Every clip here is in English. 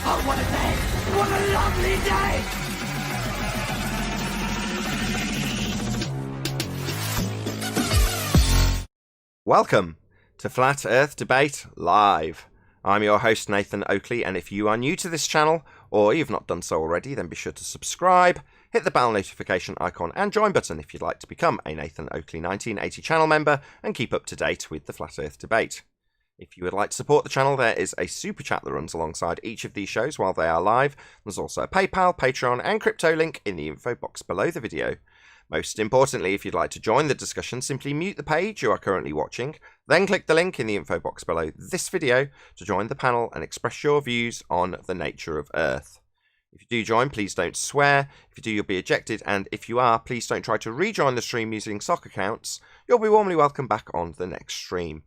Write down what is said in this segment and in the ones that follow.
Oh, what a day! What a lovely day! Welcome to Flat Earth Debate Live. I'm your host Nathan Oakley, and if you are new to this channel, or you've not done so already, then be sure to subscribe, hit the bell notification icon and join button if you'd like to become a Nathan Oakley 1980 channel member and keep up to date with the Flat Earth Debate. If you would like to support the channel, there is a super chat that runs alongside each of these shows while they are live. There's also a PayPal, Patreon and crypto link in the info box below the video. Most importantly, if you'd like to join the discussion, simply mute the page you are currently watching, then click the link in the info box below this video to join the panel and express your views on the nature of Earth. If you do join, please don't swear. If you do, you'll be ejected, and if you are, please don't try to rejoin the stream using sock accounts. You'll be warmly welcome back on the next stream.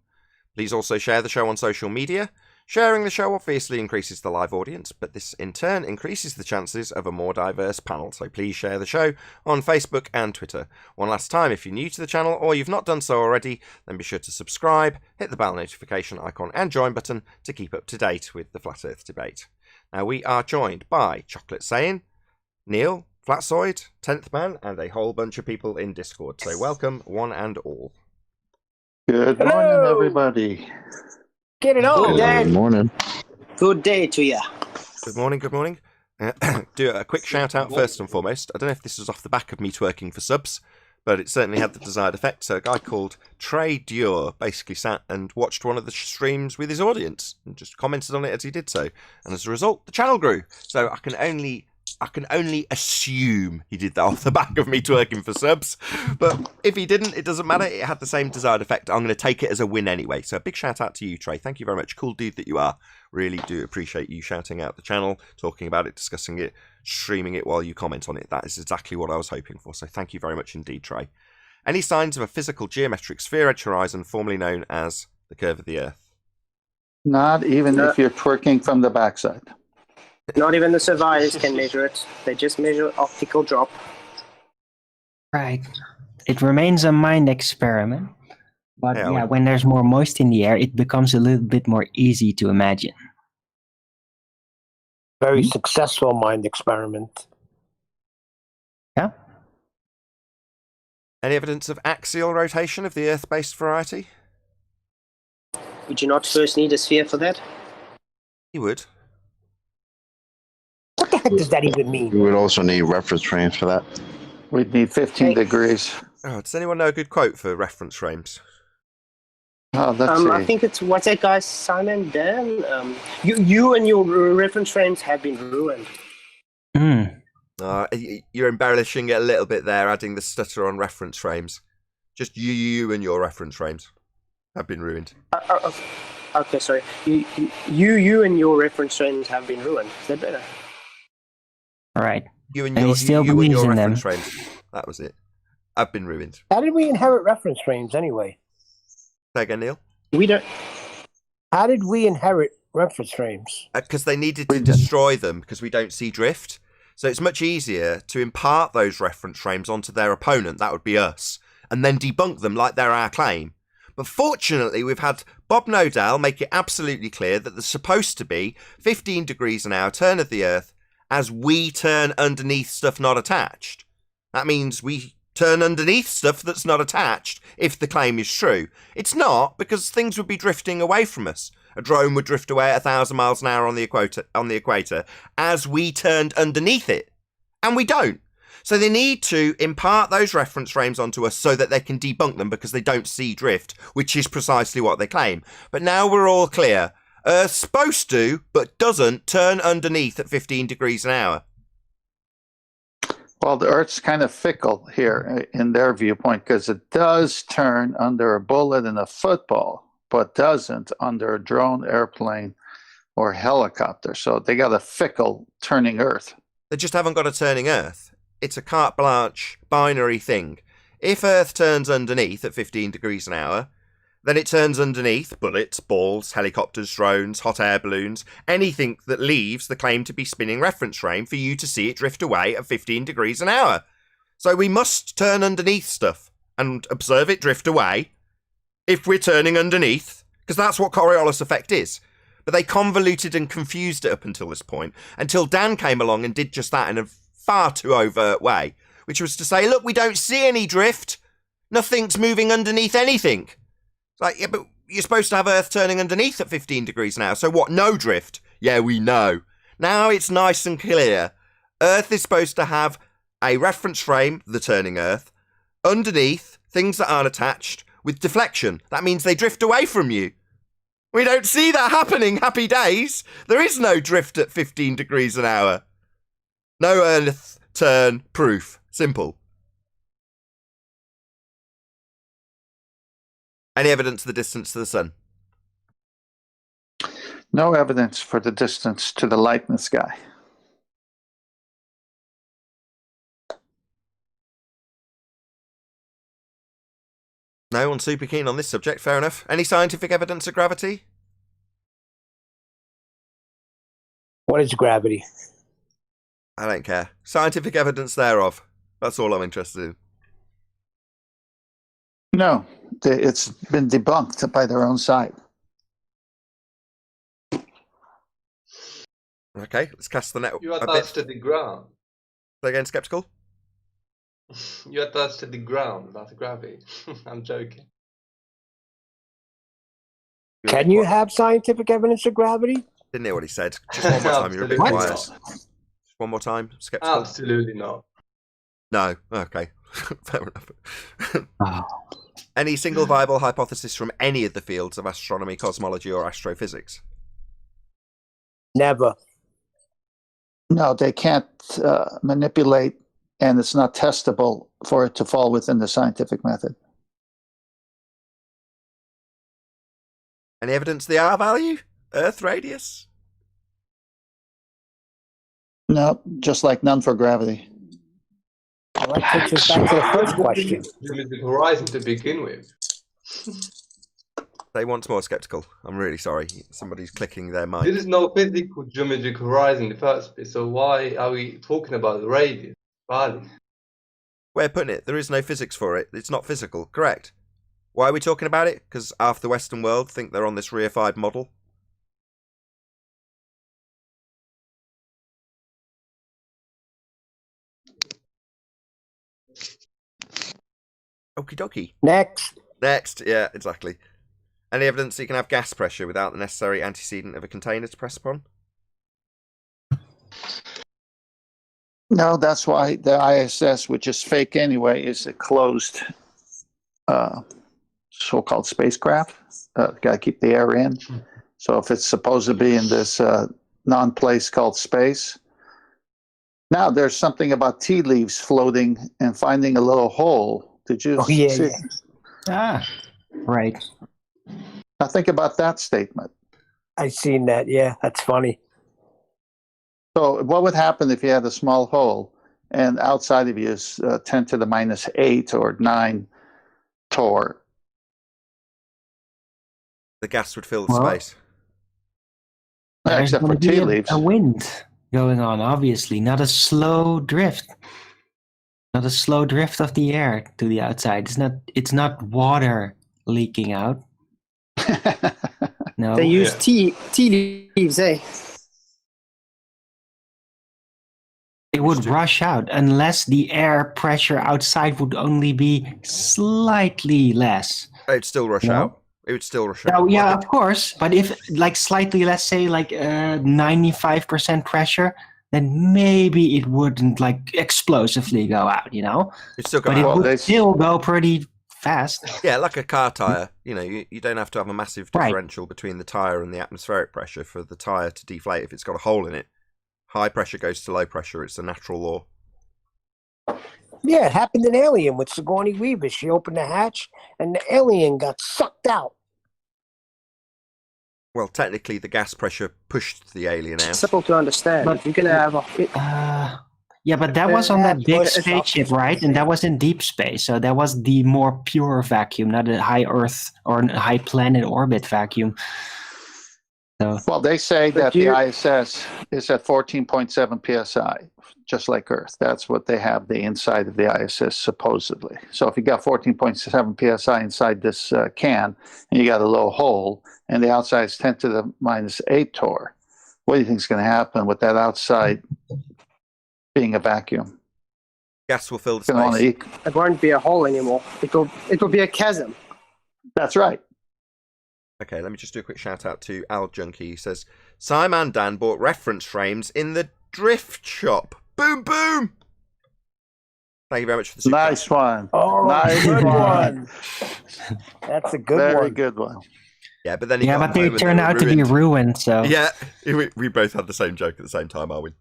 Please also share the show on social media. Sharing the show obviously increases the live audience, but this in turn increases the chances of a more diverse panel, so please share the show on Facebook and Twitter. One last time, if you're new to the channel or you've not done so already, then be sure to subscribe, hit the bell notification icon and join button to keep up to date with the Flat Earth Debate. Now we are joined by Chocolate Saying, Neil, Flatsoid, 10th Man, and a whole bunch of people in Discord, so welcome one and all. Good morning, everybody. Get it on, Dad. Good morning. Good day to you. Good morning, good morning. Do a quick shout out first and foremost. I don't know if this was off the back of me twerking for subs, but it certainly had the desired effect. So a guy called Trey Dior basically sat and watched one of the streams with his audience and just commented on it as he did so. And as a result, the channel grew. So I can only assume he did that off the back of me twerking for subs. But if he didn't, it doesn't matter. It had the same desired effect. I'm going to take it as a win anyway. So a big shout out to you, Trey. Thank you very much. Cool dude that you are. Really do appreciate you shouting out the channel, talking about it, discussing it, streaming it while you comment on it. That is exactly what I was hoping for. So thank you very much indeed, Trey. Any signs of a physical geometric sphere edge horizon, formerly known as the curve of the Earth? Not even if you're twerking from the backside. Not even the surveyors can measure it. They just measure optical drop. Right. It remains a mind experiment. But Yeah, yeah, when there's more moisture in the air, it becomes a little bit more easy to imagine. Very successful mind experiment. Yeah. Any evidence of axial rotation of the Earth-based variety? Would you not first need a sphere for that? You would. What the heck does that even mean? We would also need reference frames for that. We'd need 15 degrees. Oh, does anyone know a good quote for reference frames? Oh, let's see. I think it's, what's that guy, Simon Dan? You and your reference frames have been ruined. You're embellishing it a little bit there, adding the stutter on reference frames. Just you and your reference frames have been ruined. Okay, sorry. You and your reference frames have been ruined. Is that better? All right. You and And your, he still you and believes your in them. reference frames. That was it. I've been ruined. How did we inherit reference frames anyway? Say again, Neil? We don't. How did we inherit reference frames? Because they needed to destroy them because we don't see drift. So it's much easier to impart those reference frames onto their opponent, that would be us, and then debunk them like they're our claim. But fortunately, we've had Bob Nodal make it absolutely clear that there's supposed to be 15 degrees an hour turn of the Earth as we turn underneath stuff not attached. That means we turn underneath stuff that's not attached if the claim is true. It's not, because things would be drifting away from us. A drone would drift away at 1,000 miles an hour on the equator as we turned underneath it. And we don't. So they need to impart those reference frames onto us so that they can debunk them because they don't see drift, which is precisely what they claim. But now we're all clear. Earth's supposed to, but doesn't, turn underneath at 15 degrees an hour. Well, the Earth's kind of fickle here in their viewpoint because it does turn under a bullet in a football, but doesn't under a drone, airplane, or helicopter. So they got a fickle turning Earth. They just haven't got a turning Earth. It's a carte blanche binary thing. If Earth turns underneath at 15 degrees an hour, then it turns underneath bullets, balls, helicopters, drones, hot air balloons, anything that leaves the claim to be spinning reference frame for you to see it drift away at 15 degrees an hour. So we must turn underneath stuff and observe it drift away if we're turning underneath, because that's what Coriolis effect is. But they convoluted and confused it up until this point, until Dan came along and did just that in a far too overt way, which was to say, look, we don't see any drift. Nothing's moving underneath anything. It's like, yeah, but you're supposed to have Earth turning underneath at 15 degrees now. So what? No drift? Yeah, we know. Now it's nice and clear. Earth is supposed to have a reference frame, the turning Earth, underneath, things that aren't attached, with deflection. That means they drift away from you. We don't see that happening, happy days. There is no drift at 15 degrees an hour. No Earth turn proof. Simple. Any evidence of the distance to the sun? No evidence for the distance to the light in the sky. No one's super keen on this subject, fair enough. Any scientific evidence of gravity? What is gravity? I don't care. Scientific evidence thereof. That's all I'm interested in. No, it's been debunked by their own side. Okay, let's cast the net You a attached bit. to the ground. Again, skeptical? You attached to the ground. That's gravity. I'm joking. Can you have scientific evidence of gravity? Didn't hear what he said. Just one more time, you're a bit Absolutely quiet. not. Just one more time, skeptical? Absolutely not. No, okay. Fair enough. Oh. Any single viable hypothesis from any of the fields of astronomy, cosmology, or astrophysics? Never. No, they can't manipulate, and it's not testable for it to fall within the scientific method. Any evidence of the R value? Earth radius? No, just like none for gravity. Well, that takes us back to the first question. The horizon to begin with. Say once more, skeptical. I'm really sorry. Somebody's clicking their mic. There is no physical geometric horizon in the first place, so why are we talking about the radius? Valley. Way of putting it, there is no physics for it. It's not physical, correct? Why are we talking about it? Because half the Western world think they're on this reified model. Okie dokie. Next. Next, yeah, exactly. Any evidence that you can have gas pressure without the necessary antecedent of a container to press upon? No, that's why the ISS, which is fake anyway, is a closed so-called spacecraft. Got to keep the air in. So if it's supposed to be in this non-place called space. Now there's something about tea leaves floating and finding a little hole. Did you see? Yeah. Ah, right. Now think about that statement. I've seen that. Yeah, that's funny. So what would happen if you had a small hole and outside of you is 10 to the minus 8 or 9 torr? The gas would fill the Well, space. There's Except for gonna be tea leaves. a wind going on, obviously. Not a slow drift. Not a slow drift of the air to the outside. It's not water leaking out. No. They use tea leaves, eh? It would rush out unless the air pressure outside would only be slightly less. It'd still rush No. out. It would still rush out. Oh, yeah, of course. But if like slightly, let's say like 95% pressure, then maybe it wouldn't like explosively go out, you know? It'd still go But it out. Well, would they- still go pretty fast. Yeah, like a car tyre. You know, you don't have to have a massive Right. differential between the tyre and the atmospheric pressure for the tyre to deflate if it's got a hole in it. High pressure goes to low pressure. It's a natural law. Yeah, it happened in Alien with Sigourney Weaver. She opened the hatch and the alien got sucked out. Well, technically, the gas pressure pushed the alien out. Simple to understand. But- If you're gonna have a Yeah, but that was on that but big it's spaceship, not- right? And that was in deep space. So that was the more pure vacuum, not a high Earth or a high planet orbit vacuum. So Well, they say But that you- the ISS is at 14.7 psi, just like Earth. That's what they have the inside of the ISS supposedly. So if you got 14.7 psi inside this can, and you got a little hole, and the outside is 10 to the minus 8 torr, what do you think is going to happen with that outside being a vacuum? Gas will fill the It's going to space. want to It won't be a hole anymore. It will be a chasm. That's right. Okay, let me just do a quick shout out to Al Junkie. He says, Simon Dan bought reference frames in the drift shop. Boom, boom! Thank you very much for the super Nice chat. one. Oh, Nice good one. one. That's a good Very one. good one. Yeah, but then he yeah, got but they home and turn were out to be ruined. So Yeah, we both had the same joke at the same time, are we?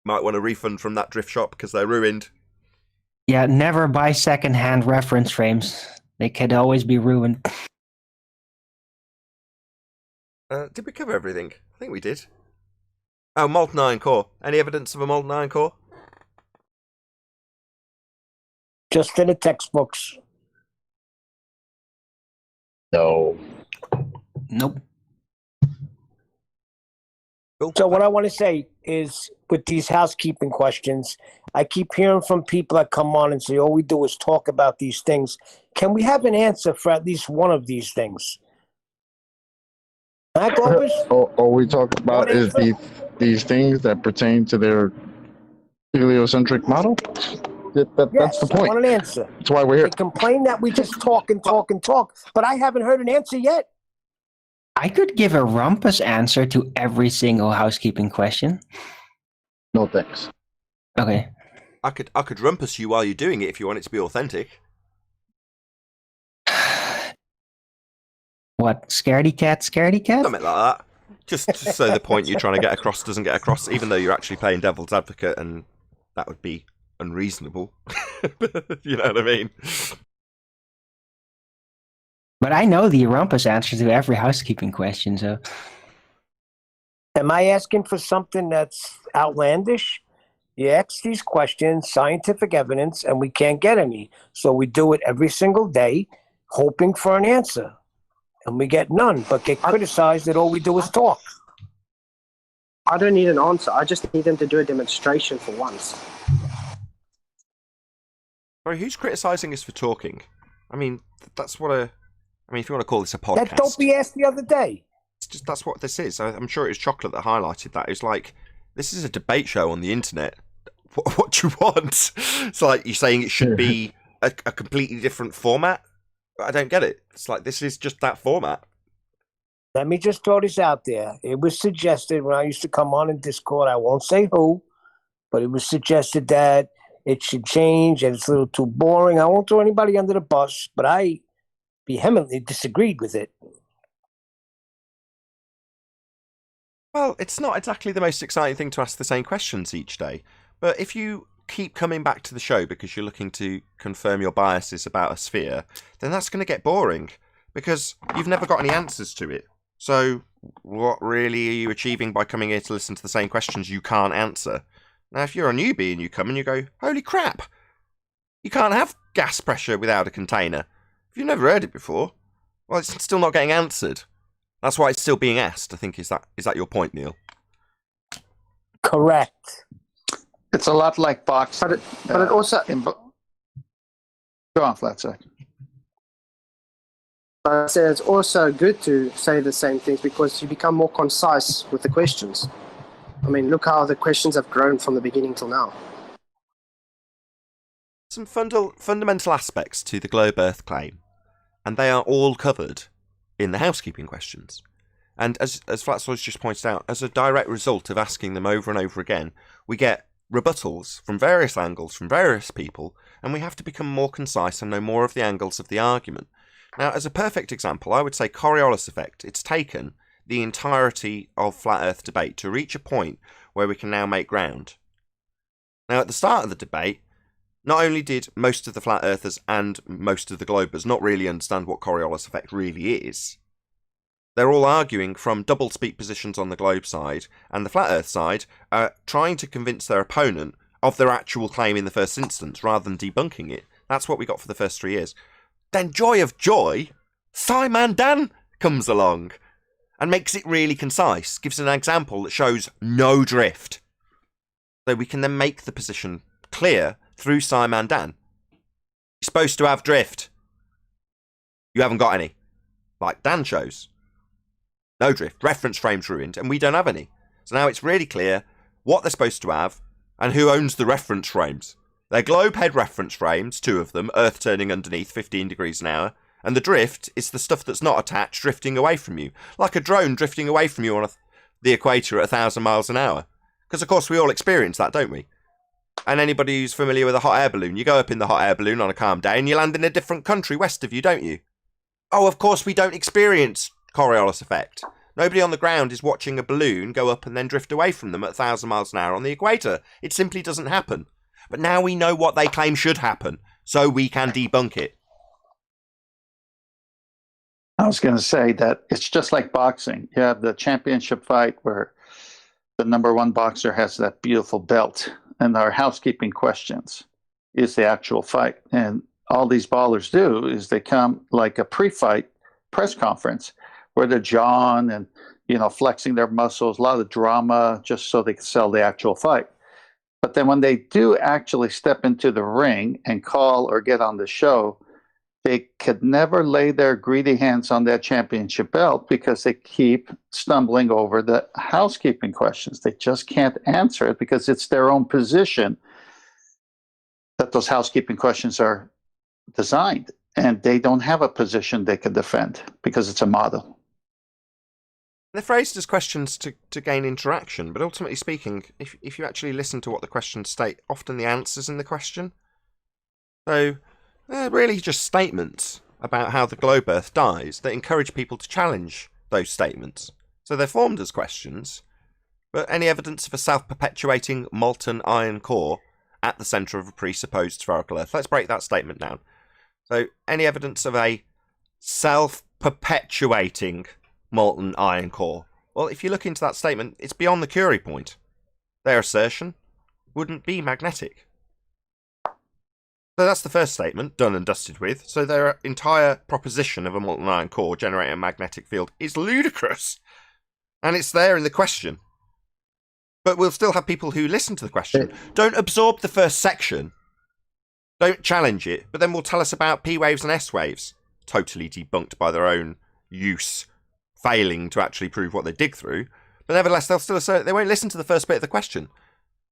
Might want a refund from that drift shop because they're ruined. yeah, never buy second-hand reference frames. They could always be ruined. Did we cover everything? I think we did. Oh, Molten Iron Core. Any evidence of a Molten Iron Core? Just in the textbooks. No. Nope. Cool. So what I want to say is, with these housekeeping questions, I keep hearing from people that come on and say, all we do is talk about these things. Can we have an answer for at least one of these things? Huh, Globus? All we talk about is these things that pertain to their heliocentric model. That's the I point. want an answer. That's why we're They here. complain that we just talk and talk and talk, but I haven't heard an answer yet. I could give a rumpus answer to every single housekeeping question. No thanks. Okay. I could rumpus you while you're doing it if you want it to be authentic. What? Scaredy cat? Scaredy cat? Something like that. Just so the point you're trying to get across doesn't get across, even though you're actually playing devil's advocate, and that would be unreasonable. You know what I mean? But I know the rumpus answer to every housekeeping question, so Am I asking for something that's outlandish? You ask these questions, scientific evidence, and we can't get any. So we do it every single day, hoping for an answer. And we get none, but get criticized that all we do is talk. I don't need an answer. I just need them to do a demonstration for once. Sorry, who's criticising us for talking? I mean, that's what a... I mean, if you want to call this a podcast... That don't be asked the other day. It's just, that's what this is. I'm sure it was Chocolate that highlighted that. It's like, this is a debate show on the internet. What do you want? It's like you're saying it should be a completely different format. I don't get it. It's like, this is just that format. Let me just throw this out there. It was suggested when I used to come on in Discord, I won't say who, but it was suggested that it should change and it's a little too boring. I won't throw anybody under the bus, but I vehemently disagreed with it. Well, it's not exactly the most exciting thing to ask the same questions each day. But if you keep coming back to the show because you're looking to confirm your biases about a sphere, then that's going to get boring because you've never got any answers to it. So what really are you achieving by coming here to listen to the same questions you can't answer? Now, if you're a newbie and you come and you go, holy crap, you can't have gas pressure without a container. If you've never heard it before, well, it's still not getting answered. That's why it's still being asked, I think. Is that your point, Neil? Correct. It's a lot like boxing. But it also... Go on, Flatside. I say it's also good to say the same things because you become more concise with the questions. I mean, look how the questions have grown from the beginning till now. Some fundamental aspects to the globe Earth claim, and they are all covered in the housekeeping questions. And as Flatsoy's just pointed out, as a direct result of asking them over and over again, we get rebuttals from various angles, from various people, and we have to become more concise and know more of the angles of the argument. Now, as a perfect example, I would say Coriolis effect. It's taken the entirety of flat Earth debate to reach a point where we can now make ground. Now, at the start of the debate, not only did most of the flat earthers and most of the globers not really understand what Coriolis effect really is, they're all arguing from double speak positions on the globe side and the flat earth side, trying to convince their opponent of their actual claim in the first instance rather than debunking it. That's what we got for the first 3 years. Then joy of joy, Scientism comes along and makes it really concise, gives an example that shows no drift. So we can then make the position clear through Scientism. You're supposed to have drift. You haven't got any. Like Dan shows. No drift. Reference frames ruined, and we don't have any. So now it's really clear what they're supposed to have and who owns the reference frames. They're globe head reference frames, 2 of them, Earth turning underneath 15 degrees an hour, and the drift is the stuff that's not attached drifting away from you, like a drone drifting away from you on the equator at 1,000 miles an hour. Because of course we all experience that, don't we? And anybody who's familiar with a hot air balloon, you go up in the hot air balloon on a calm day and you land in a different country west of you, don't you? Oh, of course we don't experience Coriolis effect. Nobody on the ground is watching a balloon go up and then drift away from them at 1,000 miles an hour on the equator. It simply doesn't happen. But now we know what they claim should happen, so we can debunk it. I was going to say that it's just like boxing. You have the championship fight where the number 1 boxer has that beautiful belt, and our housekeeping questions is the actual fight. And all these ballers do is they come like a pre-fight press conference where they're jawing and, flexing their muscles, a lot of drama just so they can sell the actual fight. But then when they do actually step into the ring and call or get on the show, they could never lay their greedy hands on that championship belt because they keep stumbling over the housekeeping questions. They just can't answer it because it's their own position that those housekeeping questions are designed. And they don't have a position they can defend because it's a model. They're phrased as questions to gain interaction, but ultimately speaking, if you actually listen to what the questions state, often the answer's in the question. So they're really just statements about how the globe Earth dies that encourage people to challenge those statements. So they're formed as questions, but any evidence of a self-perpetuating molten iron core at the centre of a presupposed spherical Earth? Let's break that statement down. So any evidence of a self-perpetuating molten iron core? Well, if you look into that statement, it's beyond the Curie point. Their assertion wouldn't be magnetic. So that's the first statement, done and dusted with. So their entire proposition of a molten iron core generating a magnetic field is ludicrous. And it's there in the question. But we'll still have people who listen to the question, don't absorb the first section, don't challenge it, but then will tell us about P waves and S waves, totally debunked by their own use, failing to actually prove what they dig through. But nevertheless, they'll still assert they won't listen to the first bit of the question.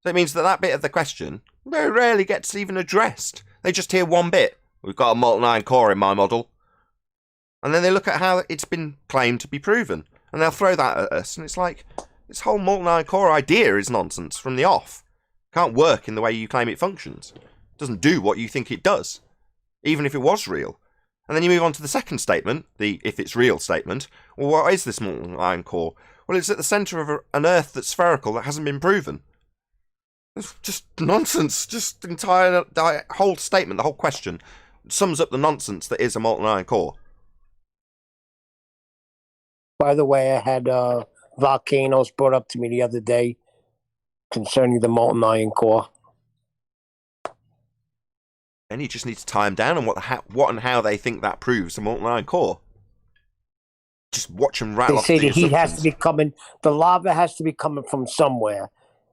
So it means that bit of the question very rarely gets even addressed. They just hear one bit. We've got a molten iron core in my model. And then they look at how it's been claimed to be proven. And they'll throw that at us. And it's like, this whole molten iron core idea is nonsense from the off. Can't work in the way you claim it functions. It doesn't do what you think it does. Even if it was real. And then you move on to the second statement, the if it's real statement. Well, what is this molten iron core? Well, it's at the centre of an Earth that's spherical that hasn't been proven. It's just nonsense. Just the whole statement, the whole question, sums up the nonsense that is a molten iron core. By the way, I had Volcanoes brought up to me the other day concerning the molten iron core. And you just need to tie them down on what and how they think that proves a molten iron core. Just watch them rattle off the They say the heat has assumptions. to be coming, the lava has to be coming from somewhere.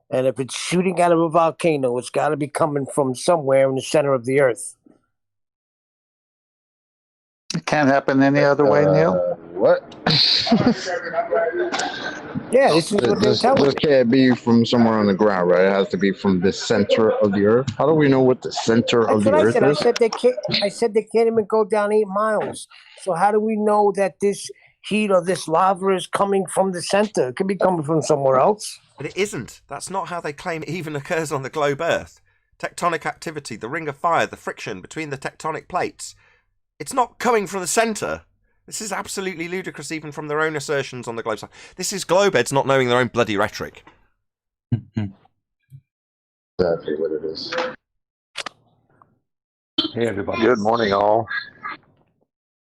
And if it's shooting out of a volcano, it's got to be coming from somewhere in the center of the Earth. It can't happen any other way, Neil. What? Yeah, this is what they're telling This me. can't be from somewhere on the ground, right? It has to be from the center of the Earth. How do we know what the center That's of the what I Earth said. I is? said they can't even go down 8 miles. So how do we know that this heat or this lava is coming from the center? It could be coming from somewhere else. But it isn't. That's not how they claim it even occurs on the globe Earth. Tectonic activity, the ring of fire, the friction between the tectonic plates. It's not coming from the centre. This is absolutely ludicrous even from their own assertions on the globe side. This is globeheads not knowing their own bloody rhetoric. Exactly what it is. Hey everybody. Good morning, all.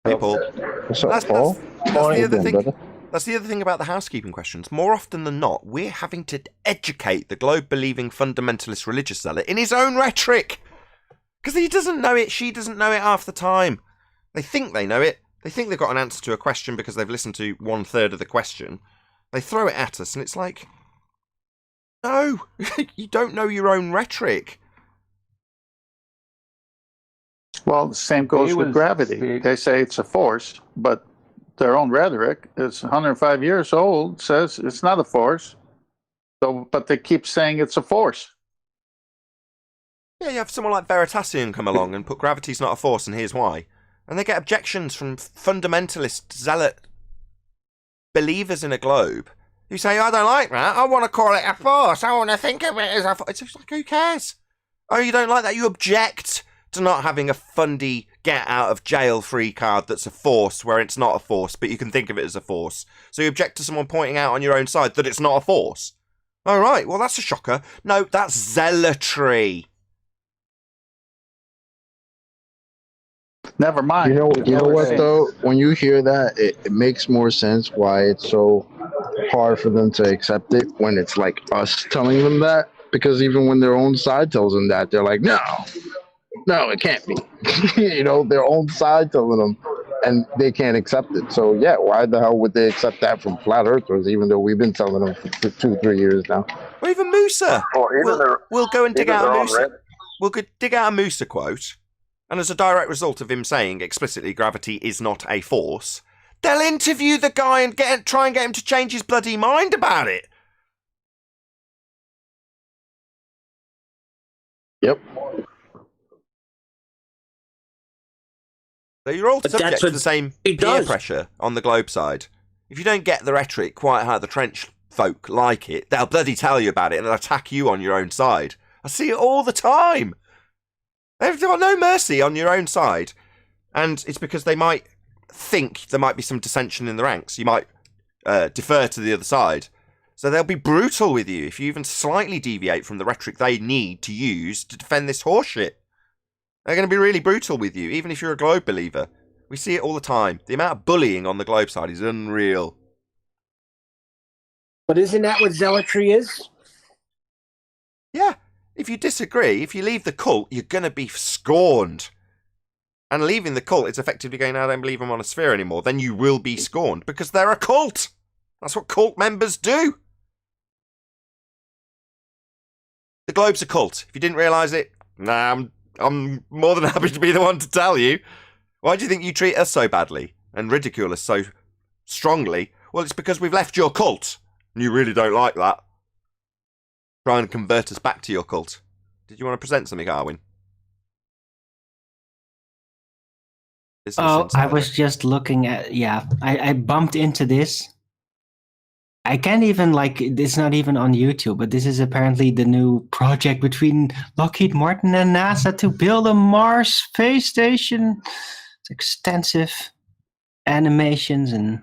Hey, Paul. What's up, Paul? That's the other thing. Brother? That's the other thing about the housekeeping questions. More often than not, we're having to educate the globe-believing fundamentalist religious zealot in his own rhetoric. Because he doesn't know it, she doesn't know it half the time. They think they know it, They think they've got an answer to a question because they've listened to 1/3 of the question. They throw it at us, and it's like, no, you don't know your own rhetoric. Well, the same goes with gravity. They say it's a force, but their own rhetoric is 105 years old, says it's not a force. So, but they keep saying it's a force. Yeah, you have someone like Veritasium come along and put gravity's not a force, and here's why. And they get objections from fundamentalist, zealot believers in a globe who say, I don't like that, I want to call it a force, I want to think of it as a force. It's just like, who cares? Oh, you don't like that? You object to not having a fundy get-out-of-jail-free card that's a force where it's not a force, but you can think of it as a force. So you object to someone pointing out on your own side that it's not a force. All right, well, that's a shocker. No, that's zealotry. Never mind. You know what though? When you hear that, it makes more sense why it's so hard for them to accept it when it's like us telling them that. Because even when their own side tells them that, they're like, no, it can't be. You know, their own side telling them, and they can't accept it. So yeah, why the hell would they accept that from flat earthers? Even though we've been telling them for 2-3 years now. Or even Musa. Or even We'll go and dig even out a their own Musa. red- We'll go dig out a Musa quote. And as a direct result of him saying explicitly gravity is not a force, they'll interview the guy and try and get him to change his bloody mind about it. Yep. So you're all But subject that's to what the same he peer does. pressure on the globe side. If you don't get the rhetoric quite how the trench folk like it, they'll bloody tell you about it and they'll attack you on your own side. I see it all the time. They've got no mercy on your own side. And it's because they might think there might be some dissension in the ranks. You might defer to the other side. So they'll be brutal with you if you even slightly deviate from the rhetoric they need to use to defend this horseshit. They're going to be really brutal with you, even if you're a globe believer. We see it all the time. The amount of bullying on the globe side is unreal. But isn't that what zealotry is? Yeah. If you disagree, if you leave the cult, you're going to be scorned. And leaving the cult is effectively going, I don't believe I'm on a sphere anymore. Then you will be scorned because they're a cult. That's what cult members do. The globe's a cult. If you didn't realise it, nah, I'm more than happy to be the one to tell you. Why do you think you treat us so badly and ridicule us so strongly? Well, it's because we've left your cult. And you really don't like that. Try and convert us back to your cult. Did you want to present something, Arwin? Oh, I was just looking at, yeah, I bumped into this. I can't even, like, it's not even on YouTube, but this is apparently the new project between Lockheed Martin and NASA to build a Mars space station. It's extensive animations and...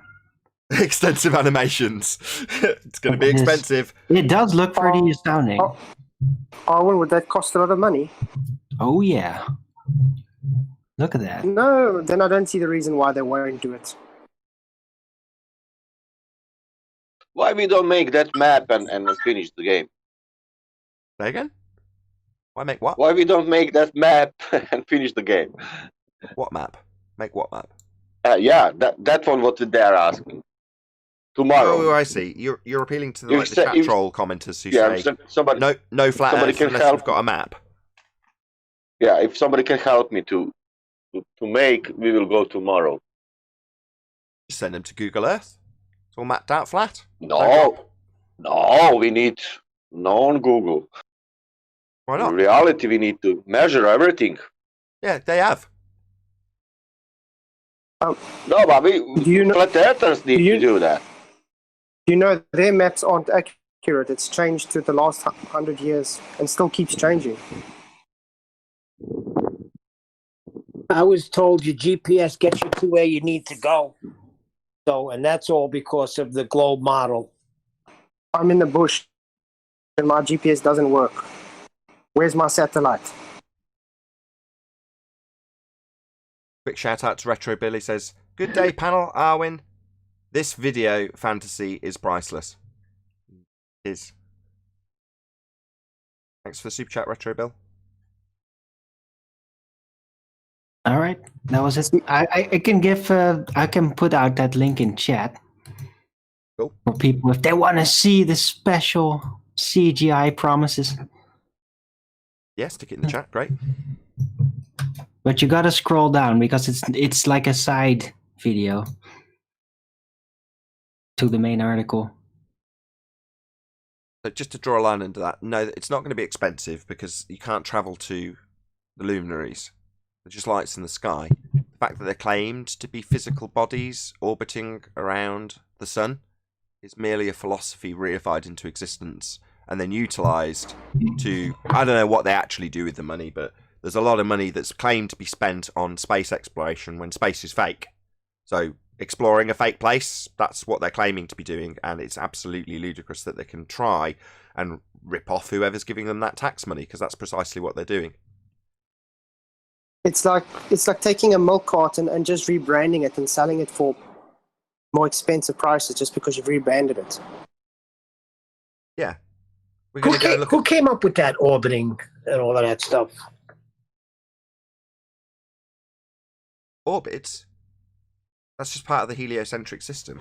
Extensive animations. It's going to be expensive. It does look pretty astounding. Oh, would that cost a lot of money? Oh, yeah. Look at that. No, then I don't see the reason why they won't do it. Why we don't make that map and finish the game? Say again? Why make what? Why we don't make that map and finish the game? What map? Make what map? Yeah, that one what they're asking. Tomorrow. Oh, I see. You're appealing to the chat troll commenters who say somebody, no flat earth unless you've got a map. Yeah, if somebody can help me to make, we will go tomorrow. Just send them to Google Earth. It's all mapped out flat. No, we need on Google. Why not? In reality, we need to measure everything. Yeah, they have. No, but flat earthers need to do that. You know, their maps aren't accurate. It's changed to the last 100 years and still keeps changing. I was told your GPS gets you to where you need to go. So, and that's all because of the globe model. I'm in the bush and my GPS doesn't work. Where's my satellite? Quick shout out to Retro Billy says, good day panel, Arwin. This video fantasy is priceless. It is. Thanks for the super chat, Retro Bill. All right, that was it. I can give I can put out that link in chat Cool. for people if they want to see the special CGI promises. Yeah, stick it in the chat. Great. But you gotta scroll down because it's like a side video to the main article. So just to draw a line under that, no, it's not going to be expensive because you can't travel to the luminaries. They're just lights in the sky. The fact that they're claimed to be physical bodies orbiting around the sun is merely a philosophy reified into existence and then utilised to, I don't know what they actually do with the money, but there's a lot of money that's claimed to be spent on space exploration when space is fake. So exploring a fake place, that's what they're claiming to be doing, and it's absolutely ludicrous that they can try and rip off whoever's giving them that tax money, because that's precisely what they're doing. It's like taking a milk carton and just rebranding it and selling it for more expensive prices just because you've rebranded it. Yeah. We're going to go look Who came up with that orbiting and all of that stuff? orbits. That's just part of the heliocentric system.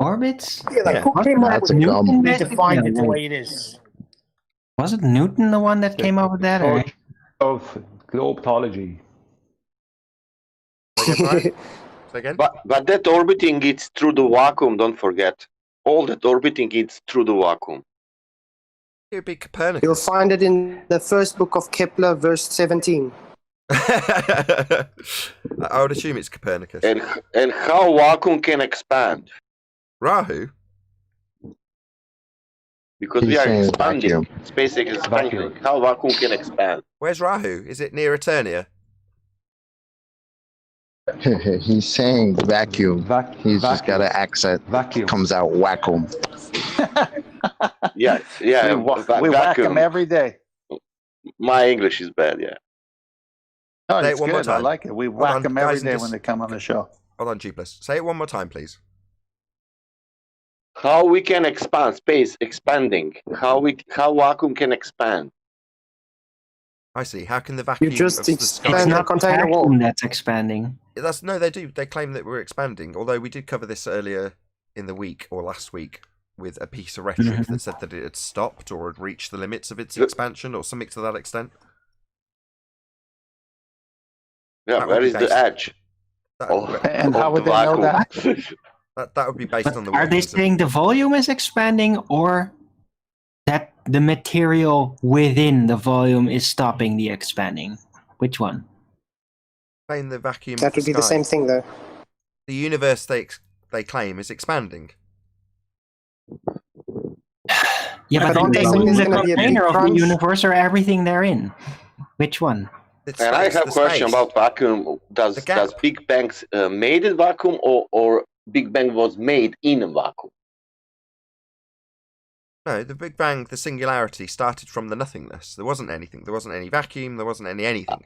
Orbits? Yeah, like Yeah. who came up That's with it? dumb. They defined it the way it is. Was it Newton the one that came up with that? Or? Of globology. Say again, Brian? Say again? But that orbiting is through the vacuum, don't forget. All that orbiting is through the vacuum. It would be Copernicus. You'll find it in the first book of Kepler, verse 17. I would assume it's Copernicus. And how vacuum can expand? Rahu? Because He's we are saying expanding. vacuum. Space is expanding. Vacuum. How vacuum can expand? Where's Rahu? Is it near Eternia? He's saying vacuum. He's just got an accent. Vacuum. Comes out vacuum. Yeah, we whack them every day. My English is bad, yeah. No, Say it it's one more good. I time. like it. We Hold whack on, them every guys, and day just- when they come on the show. Hold on, G+. Say it one more time, please. How we can expand space, expanding. How vacuum can expand? I see. How can the vacuum You just of the expand sky... the container wall. Vacuum that's expanding. No, they do. They claim that we're expanding. Although we did cover this earlier in the week or last week with a piece of rhetoric that said that it had stopped or had reached the limits of its expansion or something to that extent. Yeah, That where would be is the based- edge? That, And how of would the they know vacuum? that? that would be based But on the are they workings of- saying the volume is expanding or that the material within the volume is stopping the expanding? Which one? saying the vacuum That of would be the sky. same thing, though. The universe they claim is expanding. Yeah, But but aren't they they saying mean there's the gonna be a big container of the crunch? universe or everything therein? Which one? It's And I space, have the a question space. about vacuum. The gap. Does Big Bang made it vacuum or Big Bang was made in a vacuum? No, the Big Bang, the singularity, started from the nothingness. There wasn't anything. There wasn't any vacuum. There wasn't any anything.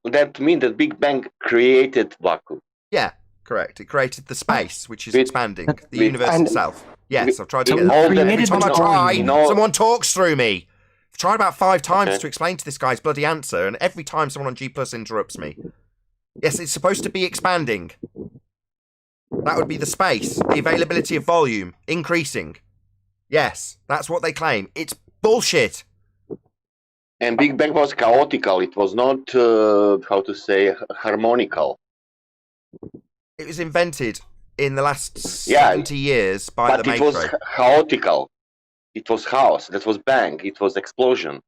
That means that Big Bang created vacuum. Yeah, correct. It created the space, which is With- expanding. The with- universe and- itself. Yes, I've tried to So get we that. all that- Every created time I the try, volume. No. someone talks through me. I've tried about 5 times Okay. to explain to this guy's bloody answer, and every time someone on G Plus interrupts me. Yes, it's supposed to be expanding. That would be the space, the availability of volume, increasing. Yes, that's what they claim. It's bullshit. And Big Bang was chaotical. It was not, how to say, harmonical. It was invented in the last Yeah, 70 years by But the it was Maestro. chaotical. It was chaos. That was bang. It was explosion.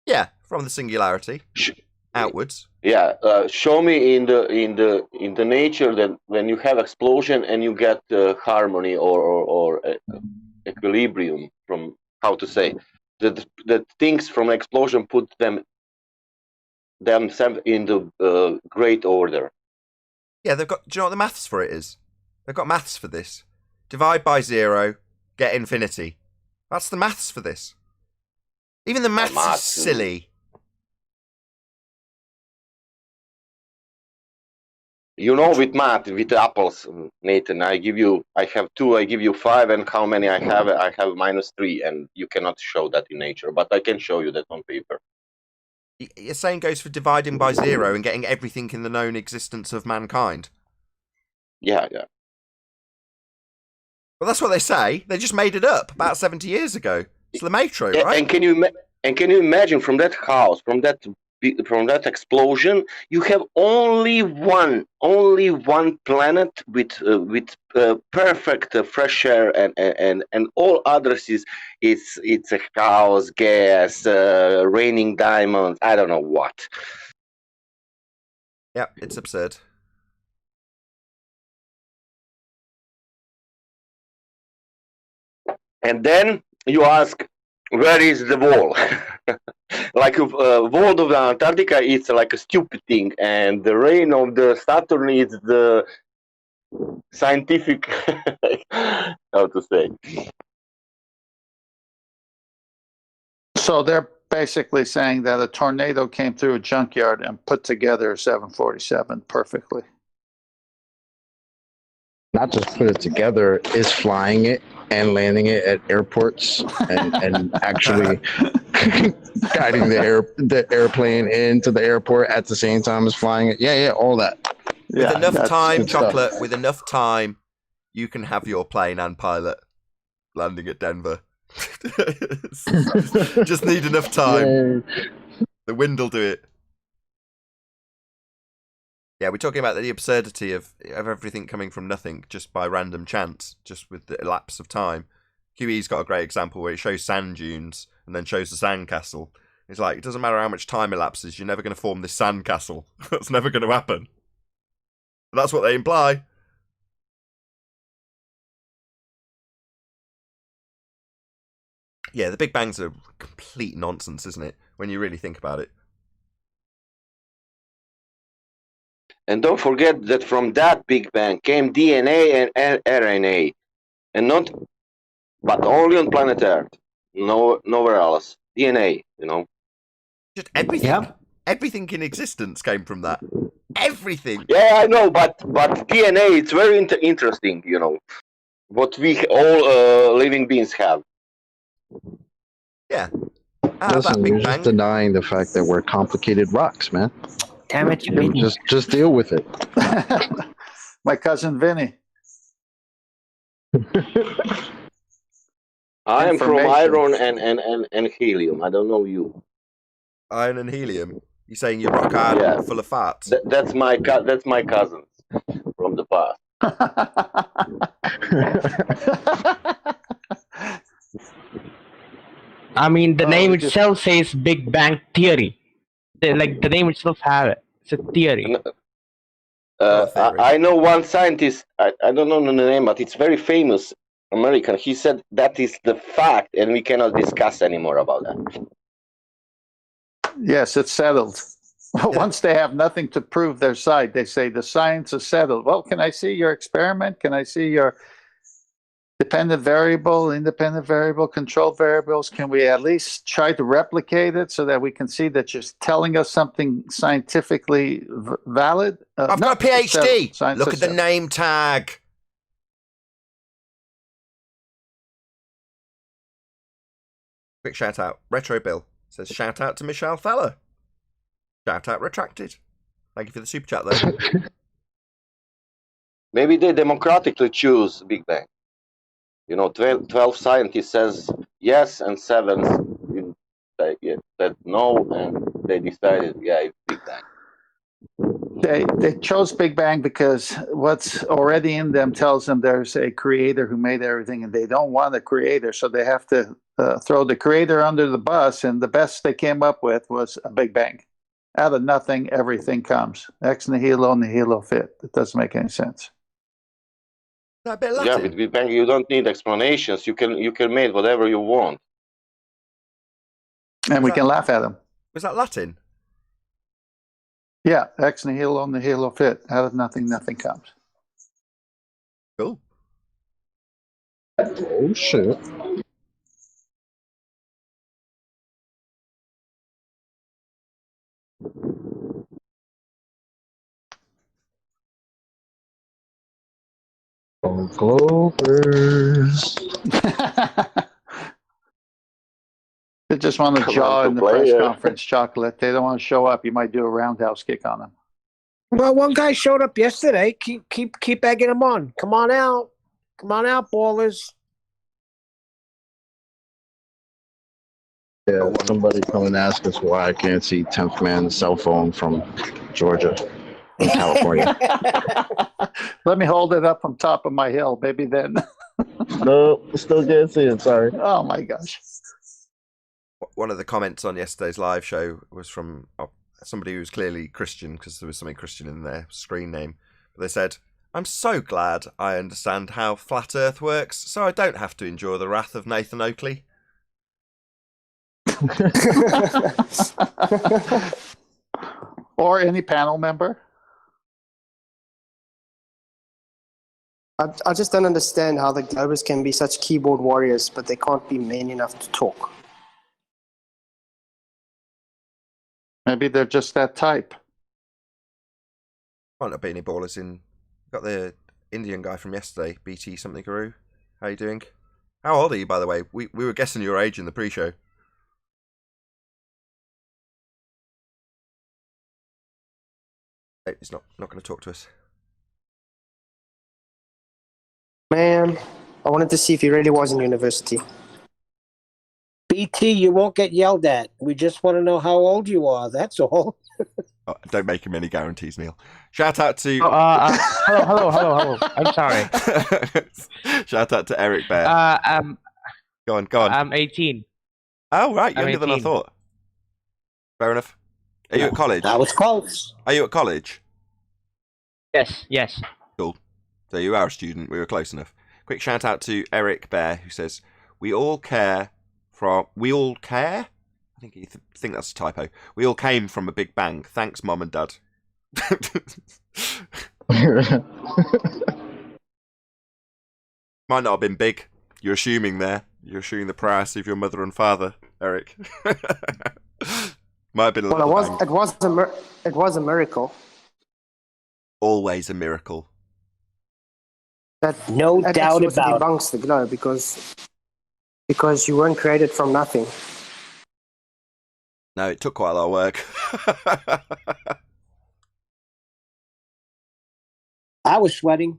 Yeah, from the singularity Sh- outwards. Yeah, show me in the nature that when you have explosion and you get harmony or equilibrium from how to say that things from explosion put themselves in the great order. Yeah, they've got. Do you know what the maths for it is? They've got maths for this. Divide by 0, get infinity. That's the maths for this. Even the maths is maths. silly. You know, with math, with apples, Nathan, I have 2, I give you 5, and how many I have -3, and you cannot show that in nature, but I can show you that on paper. You're saying goes for dividing by zero and getting everything in the known existence of mankind. Yeah. Well, that's what they say. They just made it up about 70 years ago. It's the Metro, Yeah, right? and can you imagine from that house, from that explosion, you have only one planet with perfect fresh air, and all others it's a chaos, gas, raining diamonds. I don't know what. Yep, it's absurd. And then you ask, where is the wall? Like wall of the Antarctica, it's like a stupid thing, and the rain of the Saturn is the scientific. How to say? So they're basically saying that a tornado came through a junkyard and put together a 747 perfectly. Not just put it together, is flying it and landing it at airports and actually guiding the airplane into the airport at the same time as flying it. Yeah, all that. With enough time, Chocolate, with enough time, you can have your plane and pilot landing at Denver. Just need enough time. Yeah. The wind will do it. Yeah, we're talking about the absurdity of everything coming from nothing just by random chance, just with the elapse of time. QE's got a great example where it shows sand dunes and then shows the sandcastle. It's like, it doesn't matter how much time elapses, you're never going to form this sandcastle. That's never going to happen. But that's what they imply. Yeah, the Big Bang's a complete nonsense, isn't it? When you really think about it. And don't forget that from that Big Bang came DNA and RNA, and but only on planet Earth, nowhere else. DNA, Just everything. Yep. Everything in existence came from that. Everything. Yeah, I know, but DNA, it's very interesting, what we all living beings have. Yeah. Listen, you're just denying the fact that we're complicated rocks, man. Damn it, you just deal with it. My cousin Vinny. I am from iron and helium. I don't know you. Iron and helium. You're saying you're rock hard, full of fats. That's my cousins from the past. I mean, the name itself says Big Bang Theory. The name itself have it. It's a theory. I know one scientist, I don't know the name, but it's very famous American. He said that is the fact, and we cannot discuss anymore about that. Yes, it's settled. Once they have nothing to prove their side, they say the science is settled. Well, can I see your experiment? Can I see your dependent variable, independent variable, controlled variables? Can we at least try to replicate it so that we can see that you're telling us something scientifically valid? I've got a PhD. Look at the name tag. Quick shout out. Retro Bill says shout out to Michelle Feller. Shout out retracted. Thank you for the super chat though. Maybe they democratically choose Big Bang. 12 scientists says yes, and 7 said no, and they decided, it's Big Bang. They chose Big Bang because what's already in them tells them there's a creator who made everything, and they don't want a creator, so they have to throw the creator under the bus, and the best they came up with was a Big Bang. Out of nothing, everything comes. Ex nihilo, nihilo fit. It doesn't make any sense. Yeah, with Big Bang you don't need explanations. You can make whatever you want. And we can laugh at them. Was that Latin? Yeah, ex nihilo, nihilo fit. Out of nothing, nothing comes. Cool. Oh shit. Clovers. They just want to Come jaw on, in the play, press yeah. conference, Chocolate. They don't want to show up. You might do a roundhouse kick on them. Well, one guy showed up yesterday. Keep egging him on. Come on out, ballers. Yeah, somebody come and ask us why I can't see 10th man's cell phone from Georgia in California. Let me hold it up from top of my hill. Maybe then. No, still can't see it. Sorry. Oh my gosh. One of the comments on yesterday's live show was from somebody who was clearly Christian, because there was something Christian in their screen name. But they said, "I'm so glad I understand how flat Earth works, so I don't have to endure the wrath of Nathan Oakley." Or any panel member. I just don't understand how the Globers can be such keyboard warriors, but they can't be men enough to talk. Maybe they're just that type. Might not be any ballers in. Got the Indian guy from yesterday, BT something Guru. How you doing? How old are you, by the way? We were guessing your age in the pre-show. He's not going to talk to us. Man, I wanted to see if he really was in university. BT, you won't get yelled at. We just want to know how old you are. That's all. Oh, don't make him any guarantees, Neil. Shout out to... Hello. I'm sorry. Shout out to Eric Bear. Go on. I'm 18. Oh, right. I'm Younger than I 18. thought. Fair enough. Are you at college? That was close. Are you at college? Yes. Cool. So you are a student. We were close enough. Quick shout out to Eric Bear, who says, We all care? I think that's a typo. We all came from a big bang. Thanks, Mom and Dad. Might not have been big. You're assuming there. You're assuming the priority of your mother and father, Eric. Might have been a little bang. It was a miracle. Always a miracle. That No doubt actually about it. debunks the globe because you weren't created from nothing. No, it took quite a lot of work. I was sweating.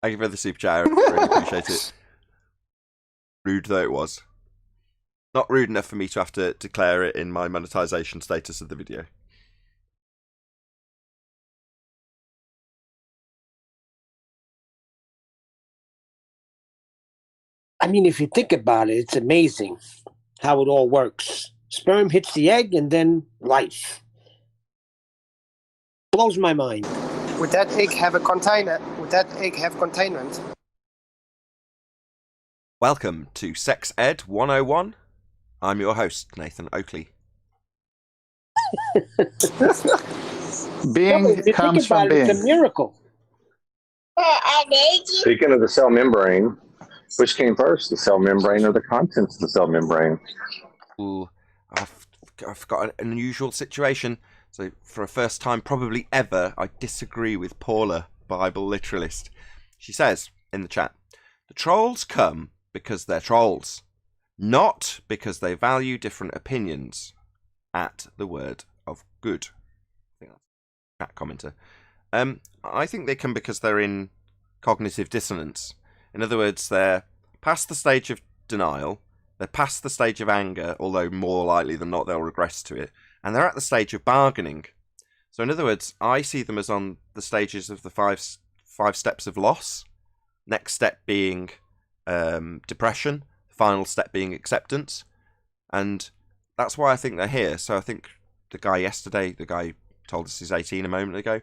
Thank you for the super chat, Eric. Really appreciate it. Rude though it was. Not rude enough for me to have to declare it in my monetization status of the video. I mean, if you think about it, it's amazing how it all works. Sperm hits the egg and then life. Blows my mind. Would that egg have a container? Would that egg have containment? Welcome to Sex Ed 101. I'm your host, Nathan Oakley. Being If you comes think about from it, being. it's a miracle. Speaking of the cell membrane, which came first, the cell membrane or the contents of the cell membrane? Ooh, I've got an unusual situation. So for a first time, probably ever, I disagree with Paula, Bible literalist. She says in the chat, the trolls come because they're trolls, not because they value different opinions. At the word of good. I think that's a chat commenter. I think they come because they're in cognitive dissonance. In other words, they're past the stage of denial, they're past the stage of anger, although more likely than not they'll regress to it, and they're at the stage of bargaining. So in other words, I see them as on the stages of the five steps of loss, next step being depression, final step being acceptance, and that's why I think they're here. So I think the guy yesterday, the guy told us he's 18 a moment ago,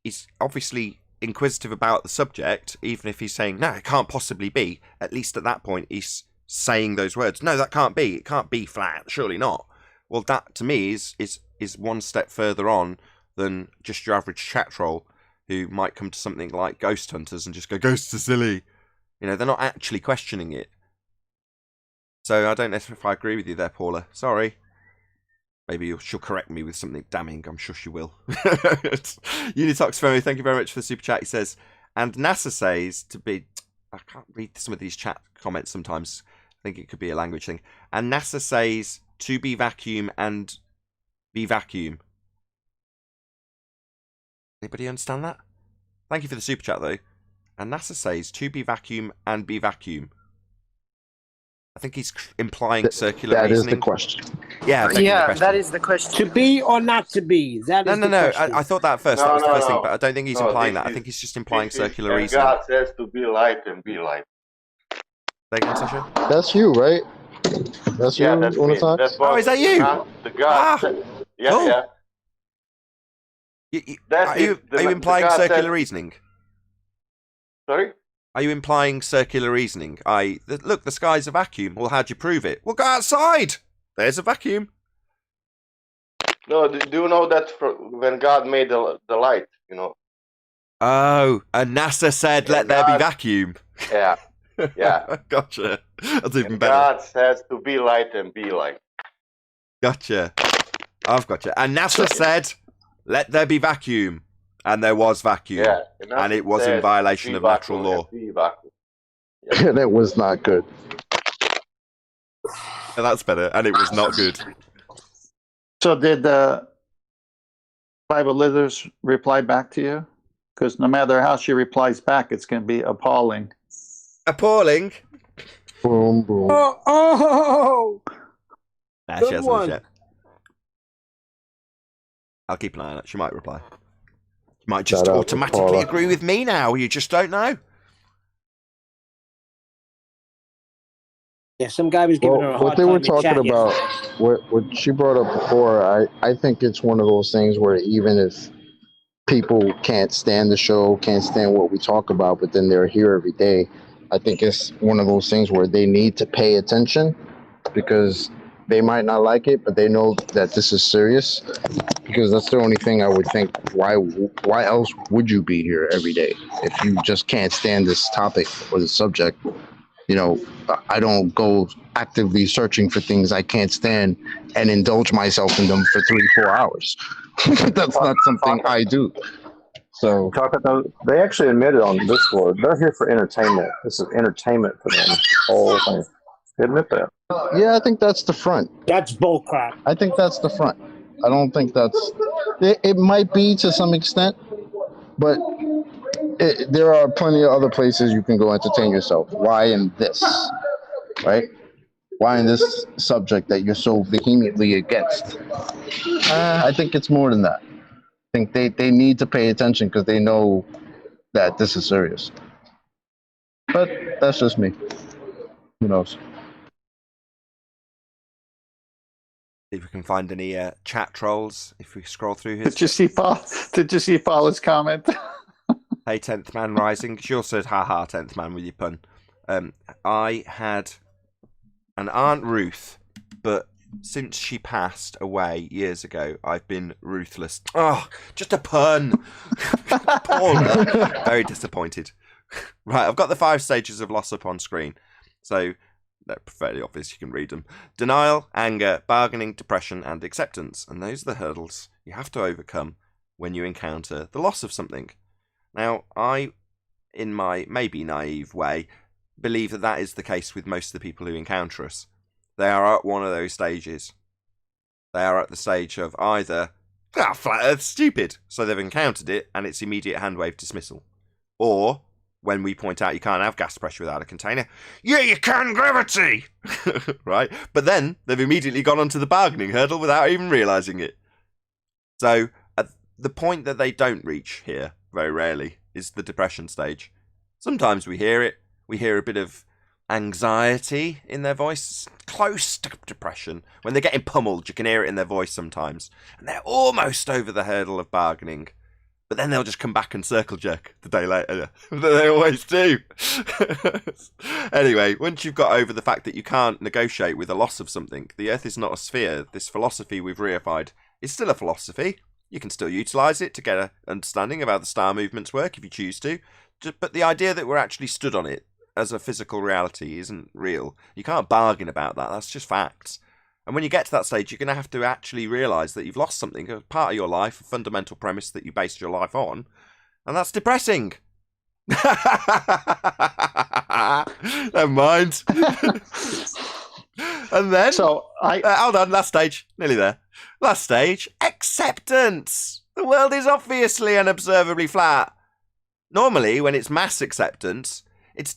he's obviously inquisitive about the subject, even if he's saying, no, it can't possibly be. At least at that point, he's saying those words. No, that can't be. It can't be flat. Surely not. Well, that to me is one step further on than just your average chat troll who might come to something like Ghost Hunters and just go, ghosts are silly. You know, they're not actually questioning it. So I don't know if I agree with you there, Paula. Sorry. Maybe she'll correct me with something damning. I'm sure she will. Unitox Femi, thank you very much for the super chat. He says, and NASA says to be... I can't read some of these chat comments sometimes. I think it could be a language thing. And NASA says to be vacuum and be vacuum. Anybody understand that? Thank you for the super chat, though. And NASA says to be vacuum and be vacuum. I think he's implying circular that reasoning. That is the question. Yeah, that is the question. To be or not to be? No. I thought that at first. That was the first thing, but I don't think he's implying that. I think he's just implying circular reasoning. God says to be light and be light. Say again, Sasha? That's you, right? That's you. That's me. Is that you? The God. Said, yeah, cool. yeah. Are you implying circular reasoning? Sorry? Are you implying circular reasoning? Look, the sky's a vacuum. Well, how'd you prove it? Well, go outside. There's a vacuum. No, do you know that when God made the light, Oh, and NASA said, let there be vacuum. Yeah. Yeah. Gotcha. That's even better. God says to be light and be light. Gotcha. I've gotcha. And NASA said, let there be vacuum. And there was vacuum. Yeah, and it was in violation of natural law. And it was not good. And that's better. And it was not good. So did the Bible Lithers reply back to you? Because no matter how she replies back, it's going to be appalling. Appalling? Boom, boom. Oh! Nah, Good she hasn't one. yet. I'll keep an eye on it. She might reply. She might just automatically agree with me now. You just don't know. Yeah, some guy was giving her a hard what they time were in the chat talking about, what she brought up before, I think it's one of those things where even if people can't stand the show, can't stand what we talk about, but then they're here every day, I think it's one of those things where they need to pay attention because they might not like it, but they know that this is serious. Because that's the only thing I would think. Why else would you be here every day if you just can't stand this topic or the subject? I don't go actively searching for things I can't stand and indulge myself in them for 3-4 hours. That's not something I do. So they actually admitted on Discord they're here for entertainment. This is entertainment for them. The whole thing. They admit that. Yeah, I think that's the front. That's bullcrap. I think that's the front. I don't think that's. It might be to some extent, but there are plenty of other places you can go entertain yourself. Why in this, right? Why in this subject that you're so vehemently against? I think it's more than that. I think they need to pay attention because they know that this is serious. But that's just me. Who knows? See if we can find any chat trolls if we scroll through his. Did you see Paula's comment? Hey, 10th Man Rising. She also said, haha, 10th Man with your pun. I had an Aunt Ruth, but since she passed away years ago, I've been ruthless. Oh, just a pun. Paula. Very disappointed. Right, I've got the 5 stages of loss up on screen. So they're fairly obvious, you can read them. Denial, anger, bargaining, depression, and acceptance. And those are the hurdles you have to overcome when you encounter the loss of something. Now, I, in my maybe naive way, believe that that is the case with most of the people who encounter us. They are at one of those stages. They are at the stage of either, flat Earth's stupid, so they've encountered it and it's immediate handwave dismissal. Or, when we point out you can't have gas pressure without a container, yeah, you can, gravity! Right? But then, they've immediately gone onto the bargaining hurdle without even realising it. So, at the point that they don't reach here, very rarely, is the depression stage. Sometimes we hear it. We hear a bit of anxiety in their voice, close to depression. When they're getting pummeled, you can hear it in their voice sometimes. And they're almost over the hurdle of bargaining. But then they'll just come back and circle jerk the day later. They always do. Anyway, once you've got over the fact that you can't negotiate with the loss of something, the Earth is not a sphere. This philosophy we've reified is still a philosophy. You can still utilise it to get an understanding of how the star movements work if you choose to. But the idea that we're actually stood on it as a physical reality isn't real. You can't bargain about that. That's just facts. And when you get to that stage, you're going to have to actually realise that you've lost something, a part of your life, a fundamental premise that you based your life on. And that's depressing. Never mind. And then, so hold on, last stage, nearly there. Last stage, acceptance. The world is obviously and observably flat. Normally, when it's mass acceptance, it's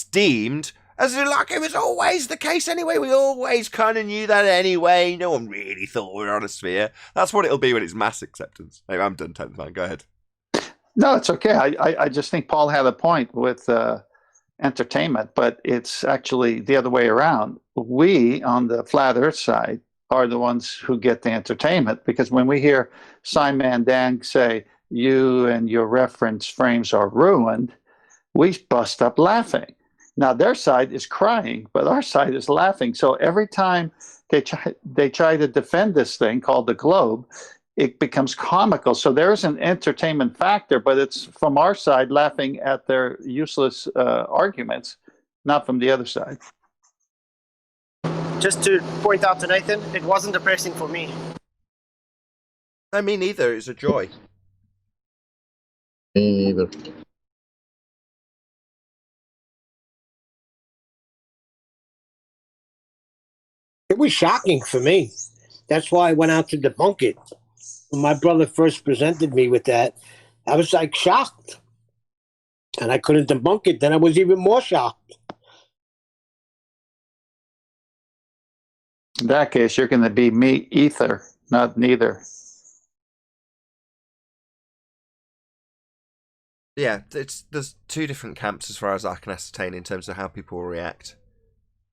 deemed as like it was always the case anyway. We always kind of knew that anyway. No one really thought we were on a sphere. That's what it'll be when it's mass acceptance. Anyway, I'm done, 10th man. Go ahead. No, it's okay. I just think Paul had a point with entertainment, but it's actually the other way around. We, on the flat earth side, are the ones who get the entertainment, because when we hear Simon Dang say, you and your reference frames are ruined, we bust up laughing. Now, their side is crying, but our side is laughing. So every time they try to defend this thing called the globe, it becomes comical. So there's an entertainment factor, but it's from our side laughing at their useless arguments, not from the other side. Just to point out to Nathan, it wasn't depressing for me. No, me neither. It's a joy. Me neither. It was shocking for me. That's why I went out to debunk it. When my brother first presented me with that, I was like shocked. And I couldn't debunk it. Then I was even more shocked. In that case, you're going to be me either, not neither. Yeah, there's two different camps as far as I can ascertain in terms of how people will react.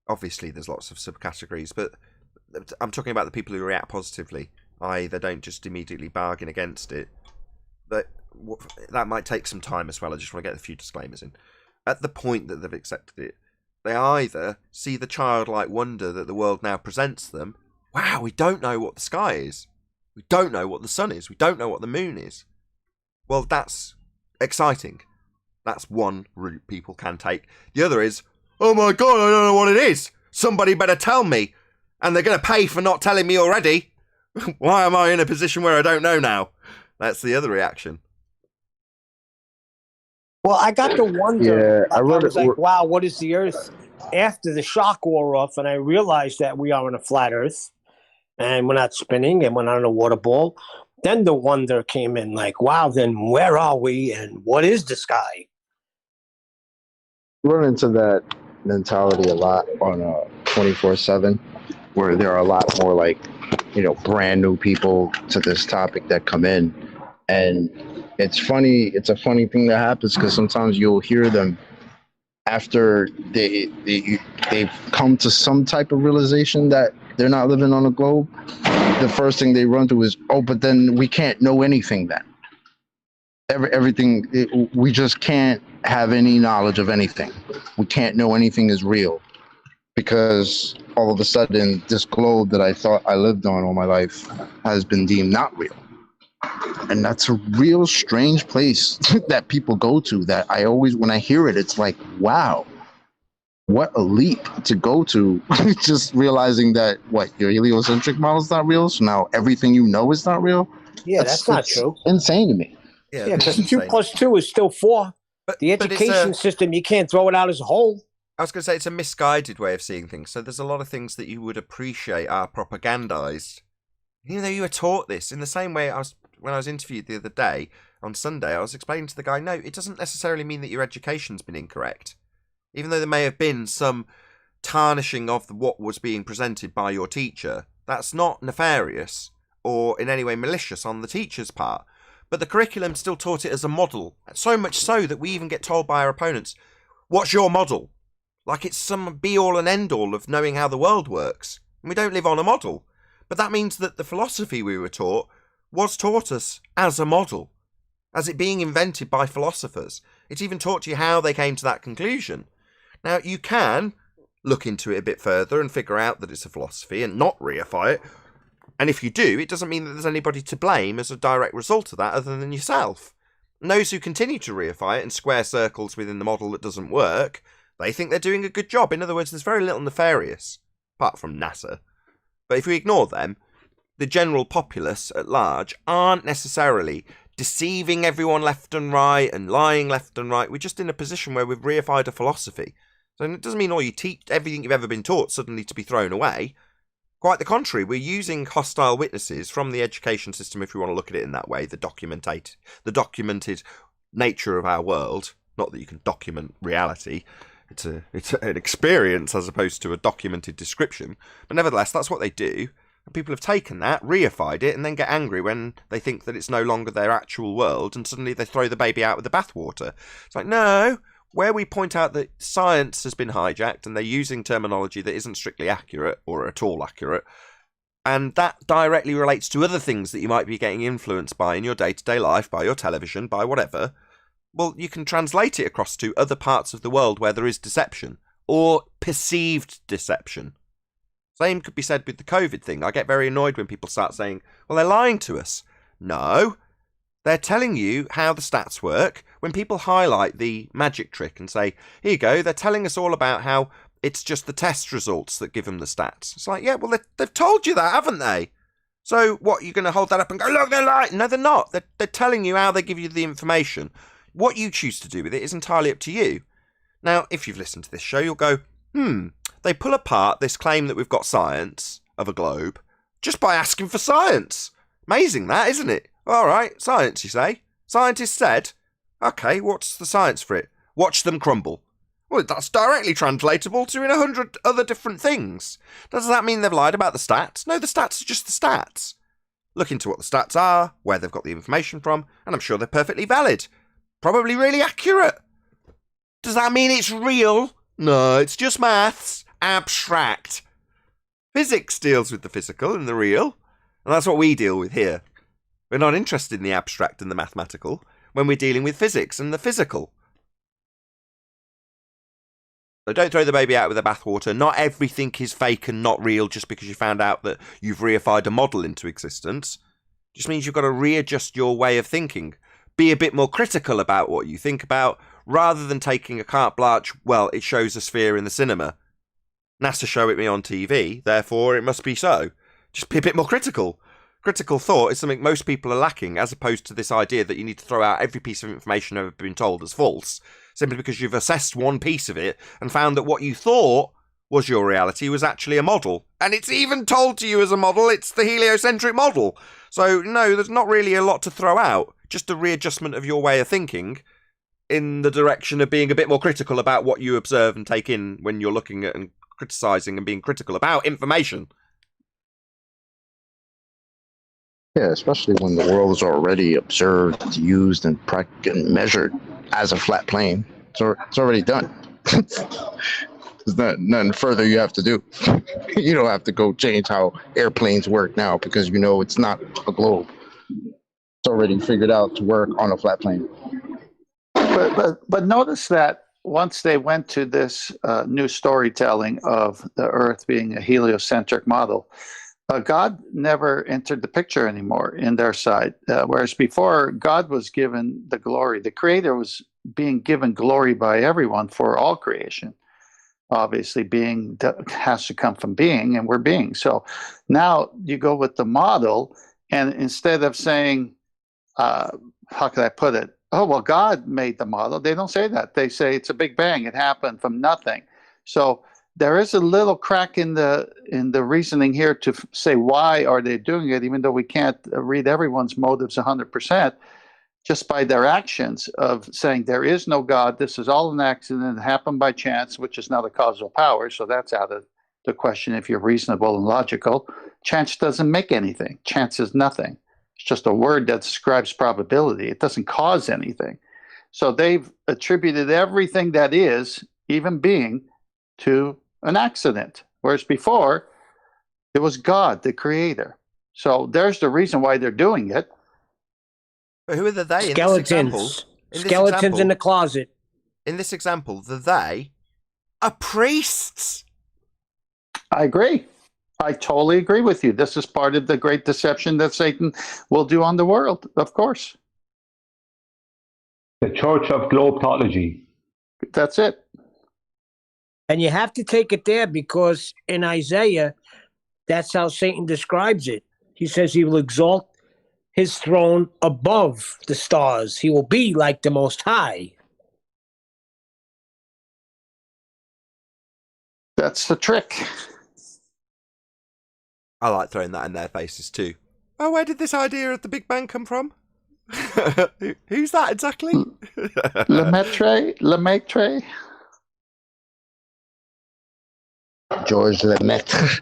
Obviously, there's lots of subcategories, but I'm talking about the people who react positively. I.e., they don't just immediately bargain against it. That might take some time as well. I just want to get a few disclaimers in. At the point that they've accepted it, they either see the childlike wonder that the world now presents them. Wow, we don't know what the sky is. We don't know what the sun is. We don't know what the moon is. Well, that's exciting. That's one route people can take. The other is, oh my God, I don't know what it is. Somebody better tell me. And they're going to pay for not telling me already. Why am I in a position where I don't know now? That's the other reaction. Well, I got to wonder. Yeah, I was like, wow, what is the Earth? After the shock wore off, and I realized that we are on a flat Earth, and we're not spinning, and we're not on a water ball. Then the wonder came in, like, wow, then where are we, and what is the sky? Run into that mentality a lot on 24/7, where there are a lot more like, brand new people to this topic that come in, and it's funny. It's a funny thing that happens because sometimes you'll hear them after they've come to some type of realization that they're not living on a globe. The first thing they run to is, oh, but then we can't know anything then. We just can't have any knowledge of anything. We can't know anything is real because all of a sudden this globe that I thought I lived on all my life has been deemed not real. And that's a real strange place that people go to that I always, when I hear it, it's like, wow, what a leap to go to. Just realizing that, your heliocentric model is not real, so now everything you know is not real? Yeah, that's not true. Insane to me. Yeah, because 2 + 2 is still 4. The education system, you can't throw it out as a whole. I was going to say, it's a misguided way of seeing things. So there's a lot of things that you would appreciate are propagandized. Even though you were taught this, in the same way when I was interviewed the other day, on Sunday, I was explaining to the guy, no, it doesn't necessarily mean that your education's been incorrect. Even though there may have been some tarnishing of what was being presented by your teacher, that's not nefarious or in any way malicious on the teacher's part. But the curriculum still taught it as a model, so much so that we even get told by our opponents, what's your model? Like it's some be-all and end-all of knowing how the world works. And we don't live on a model. But that means that the philosophy we were taught was taught us as a model, as it being invented by philosophers. It even taught you how they came to that conclusion. Now, you can look into it a bit further and figure out that it's a philosophy and not reify it. And if you do, it doesn't mean that there's anybody to blame as a direct result of that other than yourself. And those who continue to reify it and square circles within the model that doesn't work, they think they're doing a good job. In other words, there's very little nefarious, apart from NASA. But if we ignore them, the general populace at large aren't necessarily deceiving everyone left and right and lying left and right. We're just in a position where we've reified a philosophy. So it doesn't mean all you teach, everything you've ever been taught, suddenly to be thrown away. Quite the contrary, we're using hostile witnesses from the education system, if we want to look at it in that way, the documented nature of our world. Not that you can document reality. It's an experience as opposed to a documented description. But nevertheless, that's what they do. And people have taken that, reified it, and then get angry when they think that it's no longer their actual world, and suddenly they throw the baby out with the bathwater. It's like, no, where we point out that science has been hijacked and they're using terminology that isn't strictly accurate or at all accurate, and that directly relates to other things that you might be getting influenced by in your day-to-day life, by your television, by whatever, well, you can translate it across to other parts of the world where there is deception, or perceived deception. Same could be said with the COVID thing. I get very annoyed when people start saying, well, they're lying to us. No, they're telling you how the stats work. When people highlight the magic trick and say, here you go, they're telling us all about how it's just the test results that give them the stats. It's like, yeah, well, they've told you that, haven't they? So what, you're going to hold that up and go, look, they're lying? No, they're not. They're telling you how they give you the information. What you choose to do with it is entirely up to you. Now, if you've listened to this show, you'll go, they pull apart this claim that we've got science of a globe just by asking for science. Amazing that, isn't it? All right, science, you say? Scientists said, okay, what's the science for it? Watch them crumble. Well, that's directly translatable to in 100 other different things. Does that mean they've lied about the stats? No, the stats are just the stats. Look into what the stats are, where they've got the information from, and I'm sure they're perfectly valid. Probably really accurate. Does that mean it's real? No, it's just maths. Abstract. Physics deals with the physical and the real, and that's what we deal with here. We're not interested in the abstract and the mathematical when we're dealing with physics and the physical. So don't throw the baby out with the bathwater. Not everything is fake and not real just because you found out that you've reified a model into existence. It just means you've got to readjust your way of thinking. Be a bit more critical about what you think about, rather than taking a carte blanche, well, it shows a sphere in the cinema. NASA show it me on TV, therefore it must be so. Just be a bit more critical. Critical thought is something most people are lacking, as opposed to this idea that you need to throw out every piece of information you've ever been told as false, simply because you've assessed one piece of it and found that what you thought was your reality was actually a model. And it's even told to you as a model, it's the heliocentric model. So no, there's not really a lot to throw out, just a readjustment of your way of thinking in the direction of being a bit more critical about what you observe and take in when you're looking at and criticising and being critical about information. Yeah, especially when the world is already observed, used, and measured as a flat plane. So it's already done. There's nothing further you have to do. You don't have to go change how airplanes work now because you know it's not a globe. It's already figured out to work on a flat plane. But notice that once they went to this new storytelling of the Earth being a heliocentric model, God never entered the picture anymore in their side. Whereas before, God was given the glory. The Creator was being given glory by everyone for all creation. Obviously, being has to come from being, and we're being. So now you go with the model, and instead of saying, how can I put it? Oh, well, God made the model. They don't say that. They say it's a big bang. It happened from nothing. So there is a little crack in the reasoning here to say why are they doing it, even though we can't read everyone's motives 100%, just by their actions of saying there is no God, this is all an accident, it happened by chance, which is not a causal power, so that's out of the question if you're reasonable and logical. Chance doesn't make anything. Chance is nothing. It's just a word that describes probability. It doesn't cause anything. So they've attributed everything that is, even being, to an accident, whereas before it was God, the Creator. So there's the reason why they're doing it. But who are the they? Skeletons. Skeletons in the closet. In this example, the they are priests. I agree. I totally agree with you. This is part of the great deception that Satan will do on the world, of course. The Church of Globology. That's it. And you have to take it there because in Isaiah, that's how Satan describes it. He says he will exalt his throne above the stars. He will be like the Most High. That's the trick. I like throwing that in their faces too. Oh, where did this idea of the Big Bang come from? Who's that exactly? Lemaitre? George Lemaitre.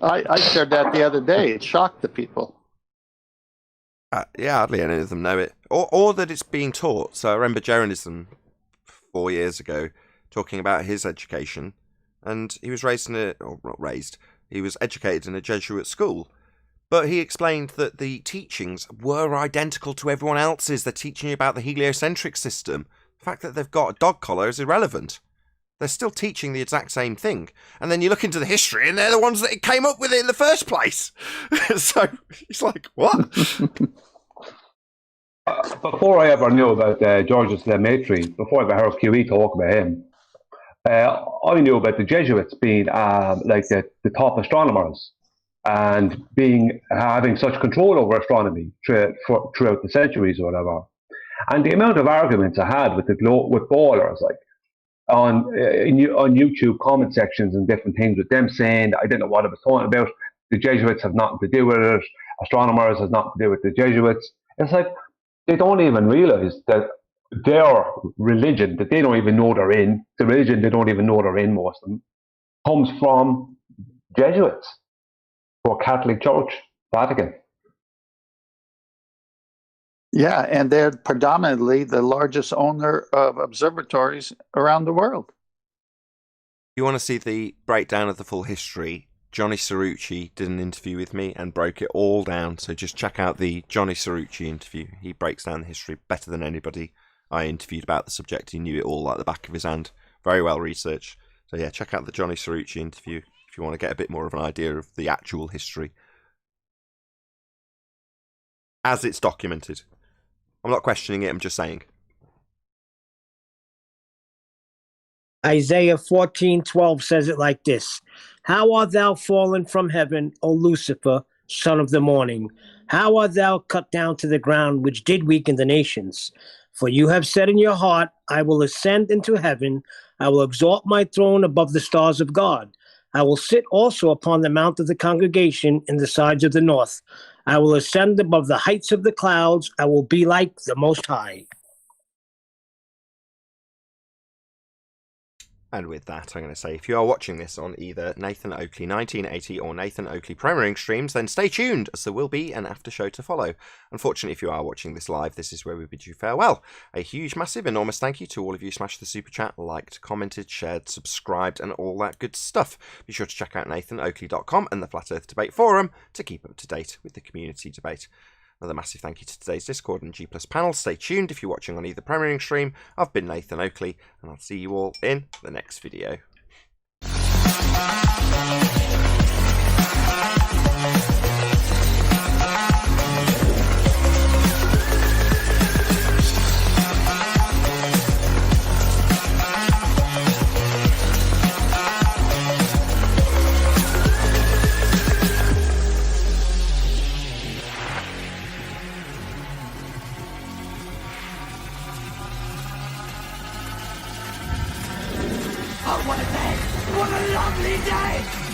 I shared that the other day. It shocked the people. Yeah, hardly any of them know it. Or that it's being taught. So I remember Journalism 4 years ago talking about his education. And he was he was educated in a Jesuit school. But he explained that the teachings were identical to everyone else's. They're teaching you about the heliocentric system. The fact that they've got a dog collar is irrelevant. They're still teaching the exact same thing. And then you look into the history and they're the ones that came up with it in the first place. So it's like, what? Before I ever knew about Georges Lemaitre, before I ever heard QE talk about him, I knew about the Jesuits being like the top astronomers and having such control over astronomy throughout the centuries or whatever. And the amount of arguments I had with ballers, like on YouTube comment sections and different things, with them saying I didn't know what I was talking about. The Jesuits have nothing to do with it. Astronomers have nothing to do with the Jesuits. It's like they don't even realize that their religion, that they don't even know they're in, the religion they don't even know they're in, most of them, comes from Jesuits or Catholic Church, Vatican. Yeah, and they're predominantly the largest owner of observatories around the world. You want to see the breakdown of the full history? Johnny Cerrucci did an interview with me and broke it all down. So just check out the Johnny Cerrucci interview. He breaks down the history better than anybody I interviewed about the subject. He knew it all like the back of his hand. Very well researched. So yeah, check out the Johnny Cerrucci interview if you want to get a bit more of an idea of the actual history as it's documented. I'm not questioning it, I'm just saying. Isaiah 14:12 says it like this. How art thou fallen from heaven, O Lucifer, son of the morning? How art thou cut down to the ground, which did weaken the nations? For you have said in your heart, I will ascend into heaven. I will exalt my throne above the stars of God. I will sit also upon the mount of the congregation in the sides of the north. I will ascend above the heights of the clouds. I will be like the Most High. And with that, I'm going to say, if you are watching this on either Nathan Oakley 1980 or Nathan Oakley Premiering streams, then stay tuned, as there will be an after show to follow. Unfortunately, if you are watching this live, this is where we bid you farewell. A huge, massive, enormous thank you to all of you who smashed the super chat, liked, commented, shared, subscribed, and all that good stuff. Be sure to check out nathanoakley.com and the Flat Earth Debate Forum to keep up to date with the community debate. Another massive thank you to today's Discord and G+ panel. Stay tuned if you're watching on either premiering stream. I've been Nathan Oakley, and I'll see you all in the next video. Oh, what a day! What a lovely day!